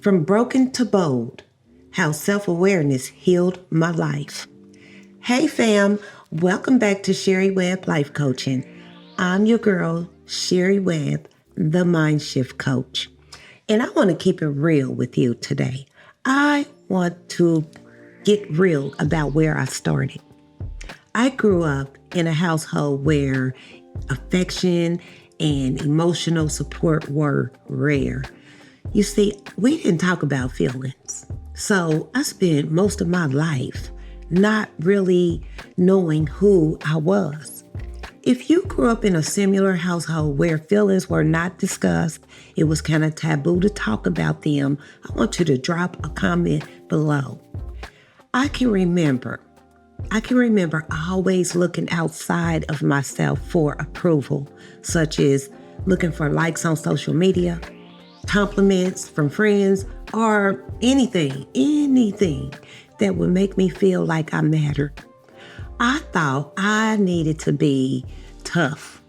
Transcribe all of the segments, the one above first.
From broken to bold, how self-awareness healed my life. Hey fam, welcome back to Sherre Webb Life Coaching. I'm your girl, Sherre Webb, the Mindshift Coach. And I want to keep it real with you today. I want to get real about where I started. I grew up in a household where affection and emotional support were rare. You see, we didn't talk about feelings. So I spent most of my life not really knowing who I was. If you grew up in a similar household where feelings were not discussed, it was kind of taboo to talk about them, I want you to drop a comment below. I can remember always looking outside of myself for approval, such as looking for likes on social media, compliments from friends, or anything that would make me feel like I mattered. I thought I needed to be tough.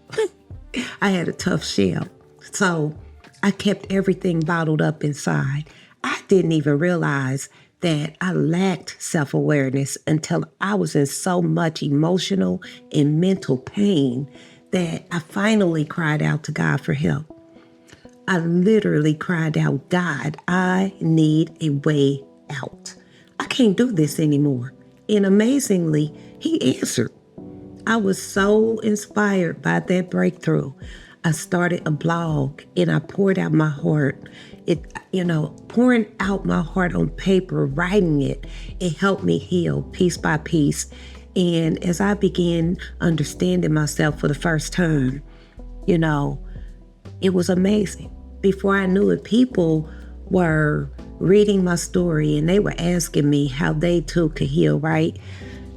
I had a tough shell, so I kept everything bottled up inside. I didn't even realize that I lacked self-awareness until I was in so much emotional and mental pain that I finally cried out to God for help. I literally cried out, God, I need a way out. I can't do this anymore. And amazingly, He answered. I was so inspired by that breakthrough. I started a blog and I poured out my heart. Pouring out my heart on paper, writing it helped me heal piece by piece. And as I began understanding myself for the first time, it was amazing. Before I knew it, people were reading my story and they were asking me how they too could heal, right?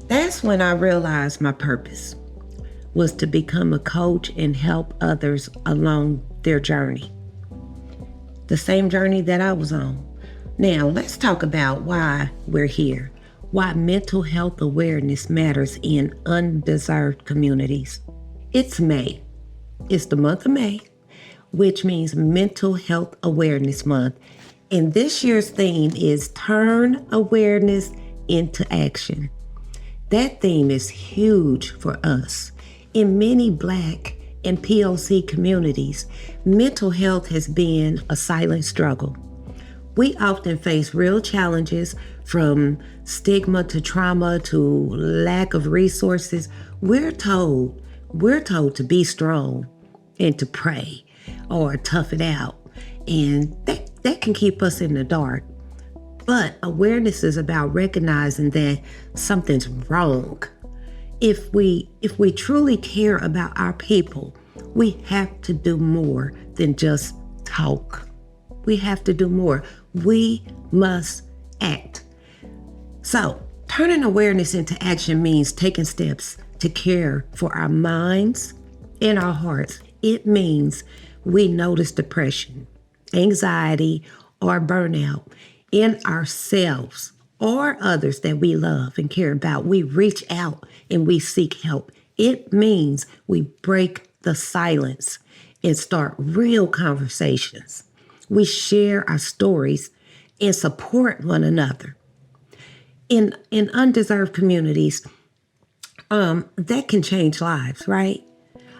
That's when I realized my purpose was to become a coach and help others along their journey. The same journey that I was on. Now, let's talk about why we're here. Why mental health awareness matters in underserved communities. It's May. It's the month of May, which means Mental Health Awareness Month. And this year's theme is Turn Awareness into Action. That theme is huge for us. In many Black and POC communities, mental health has been a silent struggle. We often face real challenges, from stigma to trauma to lack of resources. We're told to be strong and to pray or tough it out. And that can keep us in the dark. But awareness is about recognizing that something's wrong. If we truly care about our people, we have to do more than just talk. We have to do more. We must act. So, turning awareness into action means taking steps to care for our minds and our hearts. It means we notice depression, anxiety, or burnout in ourselves or others that we love and care about. We reach out and we seek help. It means we break the silence and start real conversations. We share our stories and support one another. In undeserved communities, that can change lives, right?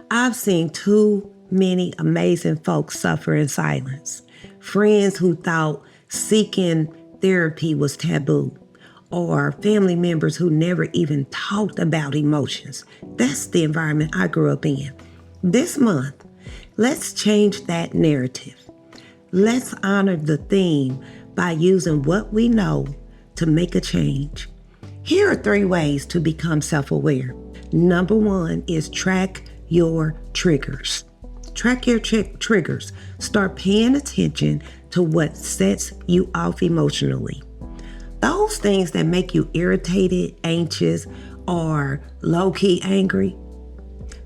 I've seen too many amazing folks suffer in silence. Friends who thought seeking therapy was taboo, or family members who never even talked about emotions. That's the environment I grew up in. This month, let's change that narrative. Let's honor the theme by using what we know to make a change. Here are 3 ways to become self-aware. Number 1 is track your triggers. Track your triggers. Start paying attention to what sets you off emotionally. Those things that make you irritated, anxious, or low-key angry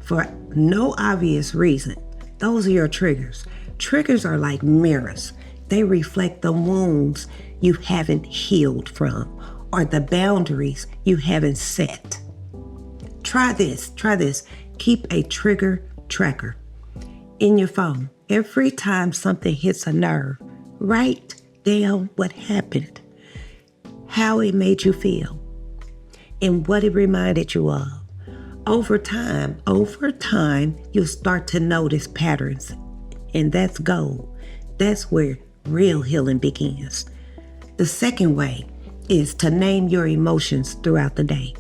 for no obvious reason. Those are your triggers. Triggers are like mirrors. They reflect the wounds you haven't healed from or the boundaries you haven't set. Try this. Keep a trigger tracker in your phone. Every time something hits a nerve, write down what happened, how it made you feel, and what it reminded you of. Over time, you'll start to notice patterns, and that's gold. That's where real healing begins. The second way is to name your emotions throughout the day.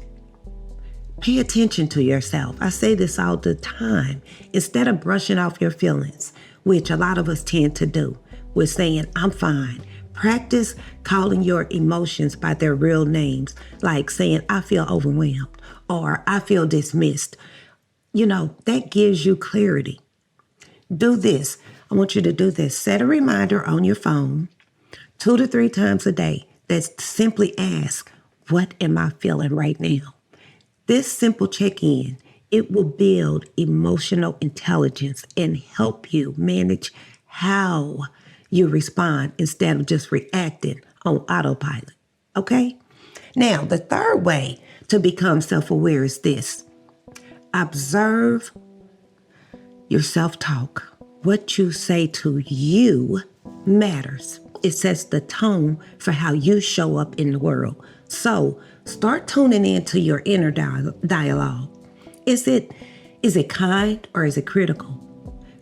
Pay attention to yourself. I say this all the time. Instead of brushing off your feelings, which a lot of us tend to do, we're saying, I'm fine. Practice calling your emotions by their real names, like saying, I feel overwhelmed or I feel dismissed. That gives you clarity. Do this. I want you to do this. Set a reminder on your phone 2 to 3 times a day that simply ask, what am I feeling right now? This simple check-in, it will build emotional intelligence and help you manage how you respond instead of just reacting on autopilot. Okay? Now, the third way to become self-aware is this. Observe your self-talk. What you say to you matters. It sets the tone for how you show up in the world. So start tuning into your inner dialogue. Is it kind or is it critical?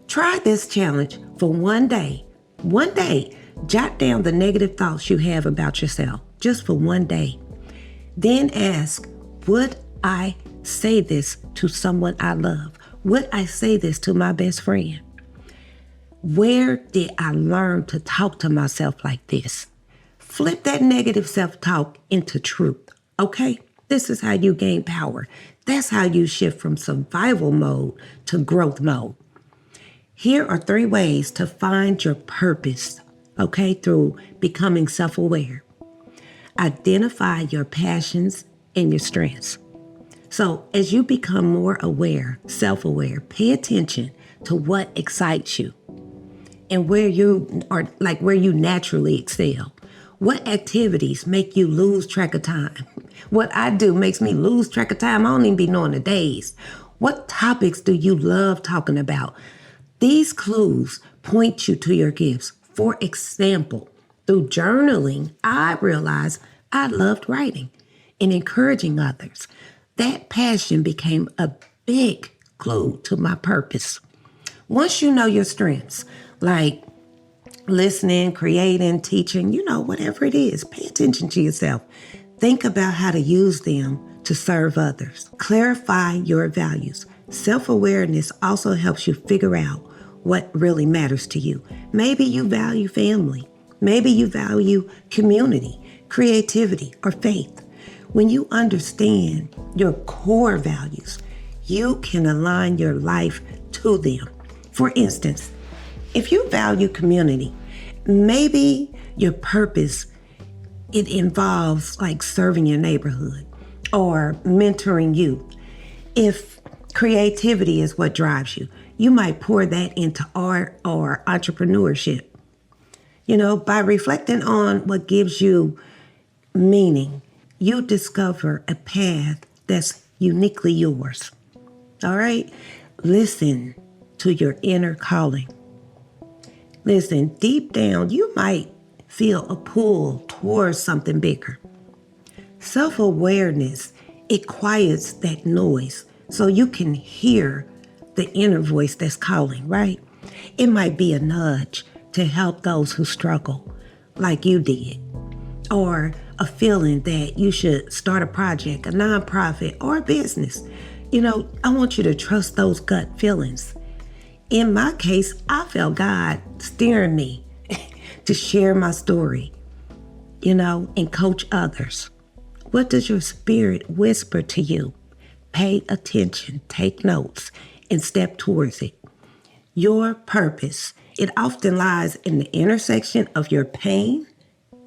Try this challenge for one day. One day, jot down the negative thoughts you have about yourself, just for one day. Then ask, would I say this to someone I love? Would I say this to my best friend? Where did I learn to talk to myself like this? Flip that negative self-talk into truth, okay? This is how you gain power. That's how you shift from survival mode to growth mode. Here are 3 ways to find your purpose, okay, through becoming self-aware. Identify your passions and your strengths. So as you become more aware, self-aware, pay attention to what excites you and where you naturally excel. What activities make you lose track of time? What I do makes me lose track of time. I don't even be knowing the days. What topics do you love talking about? These clues point you to your gifts. For example, through journaling, I realized I loved writing and encouraging others. That passion became a big clue to my purpose. Once you know your strengths, like listening, creating, teaching, whatever it is, pay attention to yourself. Think about how to use them to serve others. Clarify your values. Self-awareness also helps you figure out what really matters to you. Maybe you value family. Maybe you value community, creativity, or faith. When you understand your core values, you can align your life to them. For instance, if you value community, maybe your purpose, it involves like serving your neighborhood or mentoring youth. If creativity is what drives you, you might pour that into art or entrepreneurship. By reflecting on what gives you meaning, you discover a path that's uniquely yours. All right? Listen to your inner calling. Listen, deep down, you might feel a pull towards something bigger. Self-awareness, it quiets that noise so you can hear the inner voice that's calling, right? It might be a nudge to help those who struggle like you did, or a feeling that you should start a project, a nonprofit, or a business. I want you to trust those gut feelings. In my case, I felt God steering me to share my story, and coach others. What does your spirit whisper to you? Pay attention, take notes, and step towards it. Your purpose, it often lies in the intersection of your pain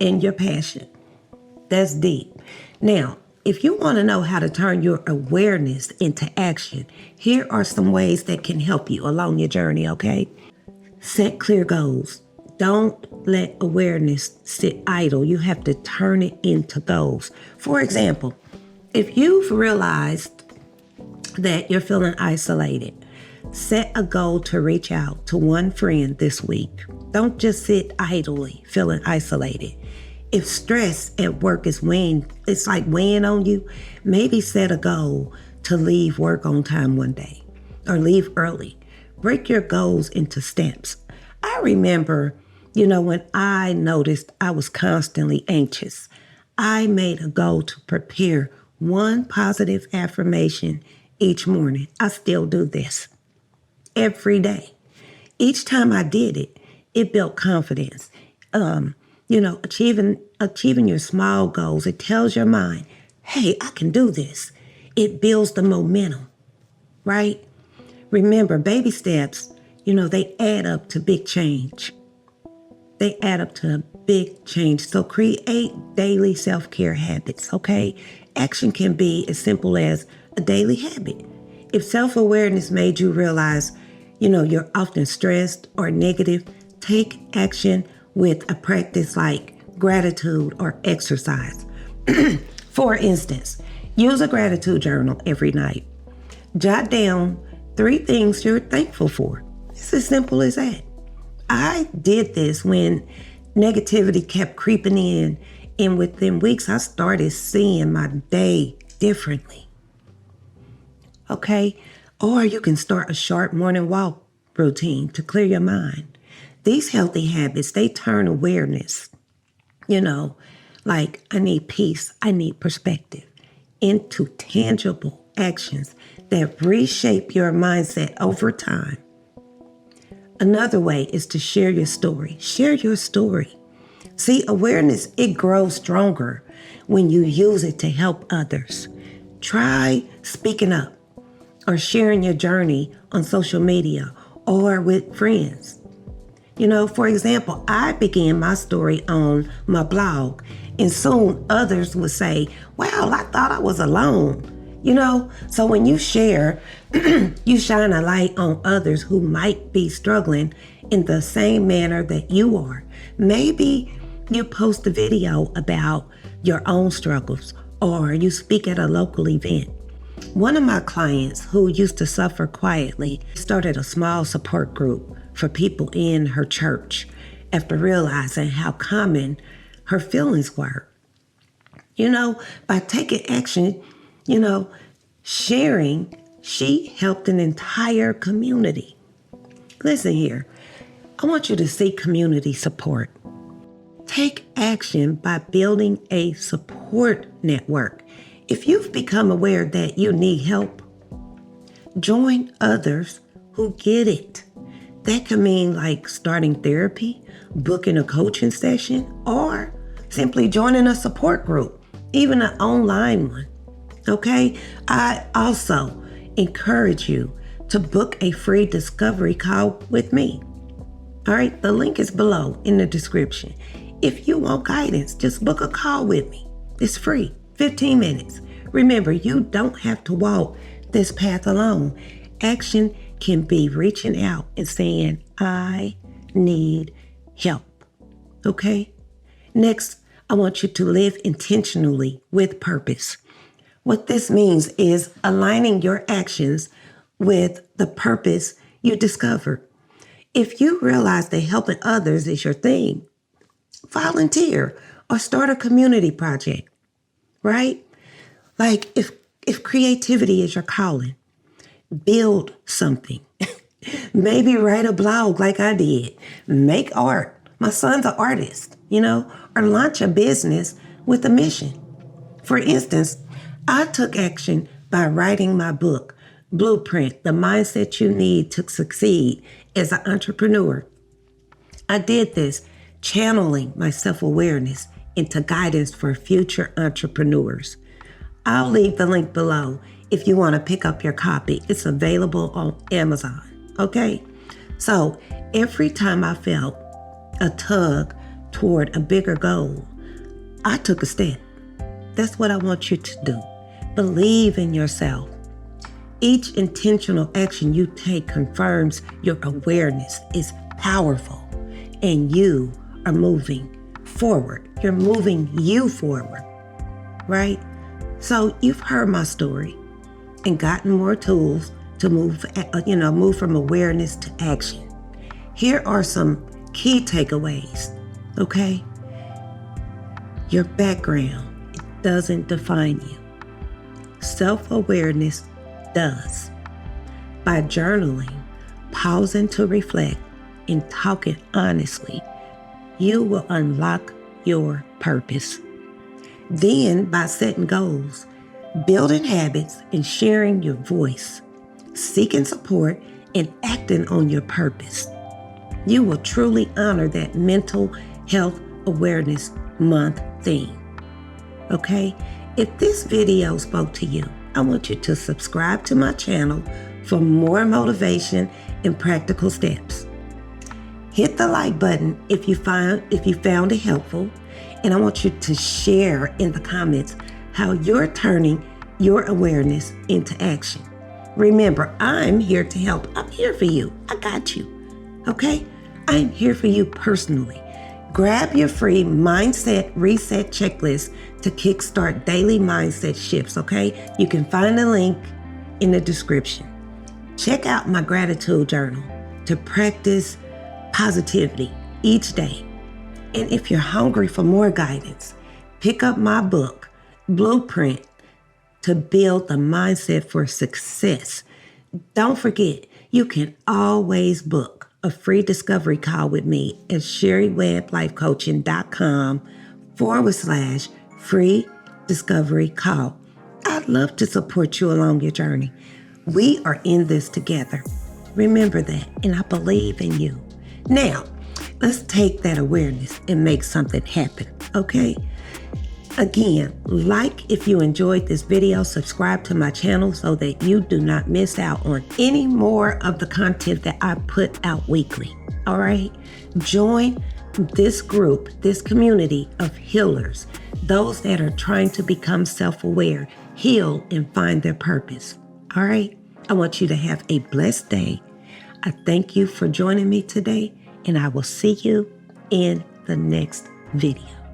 and your passion. That's deep. Now, if you want to know how to turn your awareness into action, here are some ways that can help you along your journey, okay? Set clear goals. Don't let awareness sit idle. You have to turn it into goals. For example, if you've realized that you're feeling isolated, Set a goal to reach out to one friend this week. Don't just sit idly feeling isolated. If stress at work is it's like weighing on you, maybe set a goal to leave work on time one day or leave early. Break your goals into steps. I remember, when I noticed I was constantly anxious, I made a goal to prepare one positive affirmation each morning. I still do this every day. Each time I did it, it built confidence. Achieving your small goals, it tells your mind, hey, I can do this. It builds the momentum, right? Remember, baby steps, they add up to big change. They add up to a big change. So create daily self-care habits, okay? Action can be as simple as a daily habit. If self-awareness made you realize, you're often stressed or negative, take action with a practice like gratitude or exercise. For instance, use a gratitude journal every night. Jot down 3 things you're thankful for. It's as simple as that. I did this when negativity kept creeping in, and within weeks, I started seeing my day differently. Okay? Or you can start a short morning walk routine to clear your mind. These healthy habits, they turn awareness, like I need peace, I need perspective, into tangible actions that reshape your mindset over time. Another way is to share your story. Share your story. See, awareness, it grows stronger when you use it to help others. Try speaking up or sharing your journey on social media or with friends. For example, I began my story on my blog, and soon others would say, wow, I thought I was alone. So when you share, you shine a light on others who might be struggling in the same manner that you are. Maybe you post a video about your own struggles, or you speak at a local event. One of my clients who used to suffer quietly started a small support group for people in her church after realizing how common her feelings were. By taking action, sharing, she helped an entire community. Listen here, I want you to seek community support. Take action by building a support network. If you've become aware that you need help, join others who get it. That can mean like starting therapy, booking a coaching session, or simply joining a support group, even an online one. Okay? I also encourage you to book a free discovery call with me. All right? The link is below in the description. If you want guidance, just book a call with me. It's free, 15 minutes. Remember, you don't have to walk this path alone. Action can be reaching out and saying, I need help. Okay? Next, I want you to live intentionally with purpose. What this means is aligning your actions with the purpose you discovered. If you realize that helping others is your thing, volunteer or start a community project, right? Like if creativity is your calling, build something. Maybe write a blog like I did. Make art. My son's an artist, or launch a business with a mission. For instance, I took action by writing my book, Blueprint, The Mindset You Need to Succeed as an Entrepreneur. I did this channeling my self-awareness into guidance for future entrepreneurs. I'll leave the link below if you want to pick up your copy. It's available on Amazon, okay? So every time I felt a tug toward a bigger goal, I took a step. That's what I want you to do. Believe in yourself. Each intentional action you take confirms your awareness is powerful and you are moving forward. You're moving you forward, right? So you've heard my story and gotten more tools to move from awareness to action. Here are some key takeaways, okay? Your background, it doesn't define you. Self-awareness does. By journaling, pausing to reflect, and talking honestly, you will unlock your purpose. Then, by setting goals, building habits, and sharing your voice, seeking support, and acting on your purpose, you will truly honor that Mental Health Awareness Month theme. Okay? If this video spoke to you, I want you to subscribe to my channel for more motivation and practical steps. Hit the like button if you found it helpful, and I want you to share in the comments how you're turning your awareness into action. Remember, I'm here to help. I'm here for you. I got you. Okay? I'm here for you personally. Grab your free Mindset Reset Checklist to kickstart daily mindset shifts, okay? You can find the link in the description. Check out my gratitude journal to practice positivity each day. And if you're hungry for more guidance, pick up my book, Blueprint to Build the Mindset for Success. Don't forget, you can always book a free discovery call with me at sherrewebblifecoaching.com/free discovery call. I'd love to support you along your journey. We are in this together. Remember that, and I believe in you. Now, let's take that awareness and make something happen, okay? Again, like if you enjoyed this video, subscribe to my channel so that you do not miss out on any more of the content that I put out weekly, all right? Join this group, this community of healers, those that are trying to become self-aware, heal, and find their purpose, all right? I want you to have a blessed day. I thank you for joining me today, and I will see you in the next video.